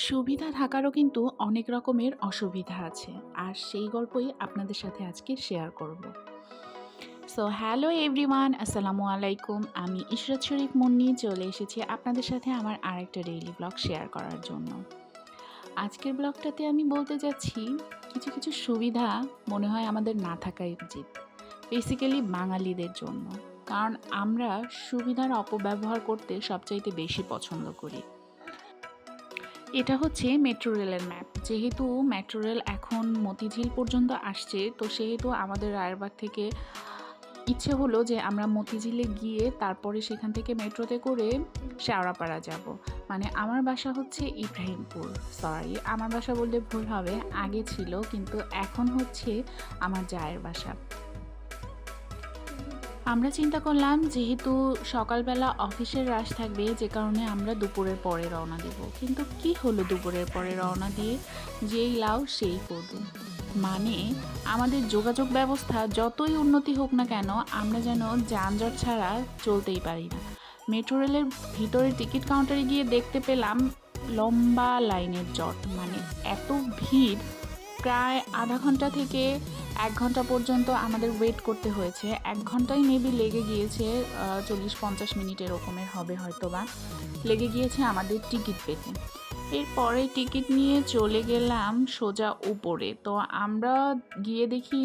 সুবিধা থাকারও কিন্তু অনেক রকমের অসুবিধা আছে, আর সেই গল্পই আপনাদের সাথে আজকে শেয়ার করব। সো হ্যালো এভরিওয়ান, আসসালামু আলাইকুম। আমি ইশরাত শরীফ মুন্নি চলে এসেছি আপনাদের সাথে আমার আরেকটা ডেইলি ব্লগ শেয়ার করার জন্য। আজকের ব্লগটাতে আমি বলতে যাচ্ছি কিছু কিছু সুবিধা মনে হয় আমাদের না থাকাই উচিত, বেসিক্যালি বাঙালিদের জন্য। কারণ আমরা সুবিধার অপব্যবহার করতে সবচাইতে বেশি পছন্দ করি। এটা হচ্ছে মেট্রো রেলের ম্যাপ। যেহেতু মেট্রো রেল এখন মতিঝিল পর্যন্ত আসছে, তো সেহেতু আমাদের রায়েরবাগ থেকে ইচ্ছে হলো যে আমরা মতিঝিলে গিয়ে তারপরে সেখান থেকে মেট্রোতে করে শেওড়াপাড়া যাব। মানে আমার বাসা হচ্ছে ইব্রাহিমপুর। সরি, আমার বাসা বললে ভুল হবে, আগে ছিল কিন্তু এখন হচ্ছে আমার জায়ের বাসা। আমরা চিন্তা করলাম যেহেতু সকালবেলা অফিসের রাশ থাকবে, যে কারণে আমরা দুপুরের পরে রওনা দেব। কিন্তু কি হলো, দুপুরের পরে রওনা দিয়ে যেই লাউ সেই কদু। মানে আমাদের যোগাযোগ ব্যবস্থা যতই উন্নতি হোক না কেন, আমরা যেন যানজট ছাড়া চলতেই পারি না। মেট্রো রেলের ভিতরে টিকিট কাউন্টারে গিয়ে দেখতে পেলাম লম্বা লাইনের জট। মানে এত ভিড়, প্রায় আধা ঘন্টা থেকে 1 ঘন্টা পর্যন্ত আমাদের ওয়েট করতে হয়েছে। 1 ঘন্টাই মেবি লেগে গিয়েছে, 40-50 মিনিট এরকমের হবে হয়তো বা লেগে গিয়েছে আমাদের টিকিট পেতে। এরপরে টিকিট নিয়ে চলে গেলাম সোজা উপরে। তো আমরা গিয়ে দেখি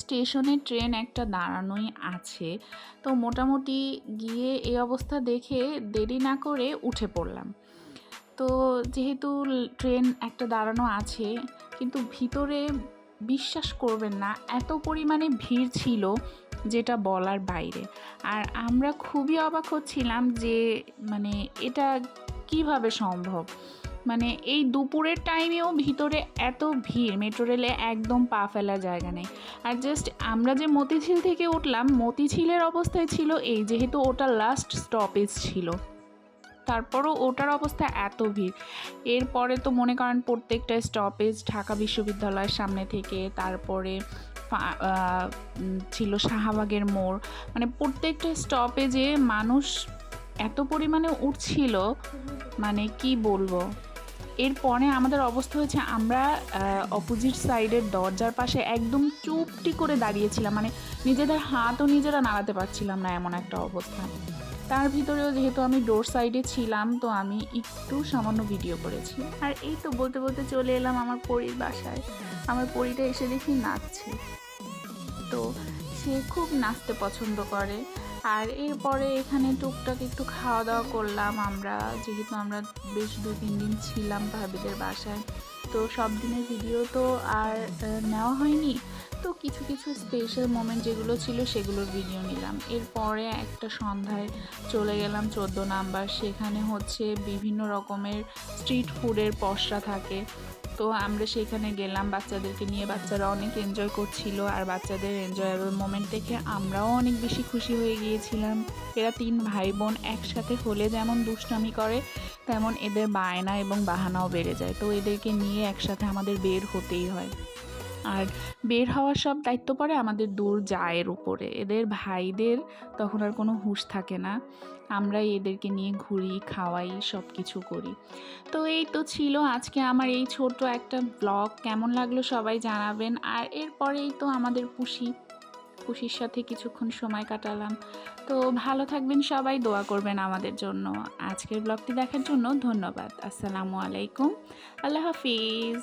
স্টেশনে ট্রেন একটা দাঁড়ানোই আছে। তো মোটামুটি গিয়ে এই অবস্থা দেখে দেরি না করে উঠে পড়লাম। তো যেহেতু ট্রেন একটা দাঁড়ানো আছে, কিন্তু ভিতরে বিশ্বাস করবেন না এত পরিমাণে ভিড় ছিল যেটা বলার বাইরে। আর আমরা খুবই অবাক হচ্ছিলাম যে মানে এটা কিভাবে সম্ভব। মানে এই দুপুরের টাইমেও ভিতরে এত ভিড়, মেট্রো রেলে একদম পা ফেলার জায়গা নেই। আর জাস্ট আমরা যে মতিঝিল থেকে উঠলাম, মতিঝিলের অবস্থায় ছিল এই, যেহেতু ওটা লাস্ট স্টপেজ ছিল, তারপরও ওটার অবস্থা এত ভিড়। এরপরে তো মনে করেন প্রত্যেকটা স্টপেজ ঢাকা বিশ্ববিদ্যালয়ের সামনে থেকে, তারপরে ছিল শাহবাগের মোড়। মানে প্রত্যেকটা স্টপেজে মানুষ এত পরিমাণে উঠছিল, মানে কি বলবো। এরপরে আমাদের অবস্থা হয়েছে, আমরা অপোজিট সাইডের দরজার পাশে একদম চুপটি করে দাঁড়িয়েছিলাম। মানে নিজেদের হাতও নিজেরা নাড়াতে পারছিলাম না, এমন একটা অবস্থা। তার ভিতরেও যেহেতু আমি ডোর সাইডে ছিলাম, তো আমি একটু সামান্য ভিডিও করেছি। আর এই তো বলতে বলতে চলে এলাম আমার পরীর বাসায়। আমার পরীটা এসে দেখি নাচছে। তো সে খুব নাচতে পছন্দ করে। আর এরপরে এখানে টুকটাক একটু খাওয়া দাওয়া করলাম আমরা, যেহেতু আমরা বেশ 2-3 দিন ছিলাম ভাবিদের বাসায়। তো সব দিনের ভিডিও তো আর নেওয়া হয়নি, তো কিছু কিছু স্পেশাল মোমেন্ট যেগুলো ছিল সেগুলোর ভিডিও নিলাম। এরপরে একটা সন্ধ্যায় চলে গেলাম 14 নাম্বার। সেখানে হচ্ছে বিভিন্ন রকমের স্ট্রিট ফুডের পসরা থাকে। তো আমরা সেখানে গেলাম বাচ্চাদেরকে নিয়ে, বাচ্চারা অনেক এনজয় করছিল। আর বাচ্চাদের এনজয়েবল মোমেন্ট দেখে আমরাও অনেক বেশি খুশি হয়ে গিয়েছিলাম। এরা 3 ভাই বোন একসাথে হলে যেমন দুষ্টামি করে, তেমন এদের বায়না এবং বাহানাও বেড়ে যায়। তো এদেরকে নিয়ে একসাথে আমাদের বের হতেই হয়। আর বের হওয়ার সব দায়িত্ব পড়ে আমাদের দূর জায়ের উপরে। এদের ভাইদের তখন আর কোনো হুঁশ থাকে না, আমরাই এদেরকে নিয়ে ঘুরি, খাওয়াই, সব কিছু করি। তো এই তো ছিল আজকে আমার এই ছোট একটা ব্লগ। কেমন লাগলো সবাই জানাবেন। আর এরপরেই তো আমাদের পুষির সাথে কিছুক্ষণ সময় কাটালাম। তো ভালো থাকবেন সবাই, দোয়া করবেন আমাদের জন্য। আজকের ব্লগটি দেখার জন্য ধন্যবাদ। আসসালামু আলাইকুম, আল্লাহ হাফিজ।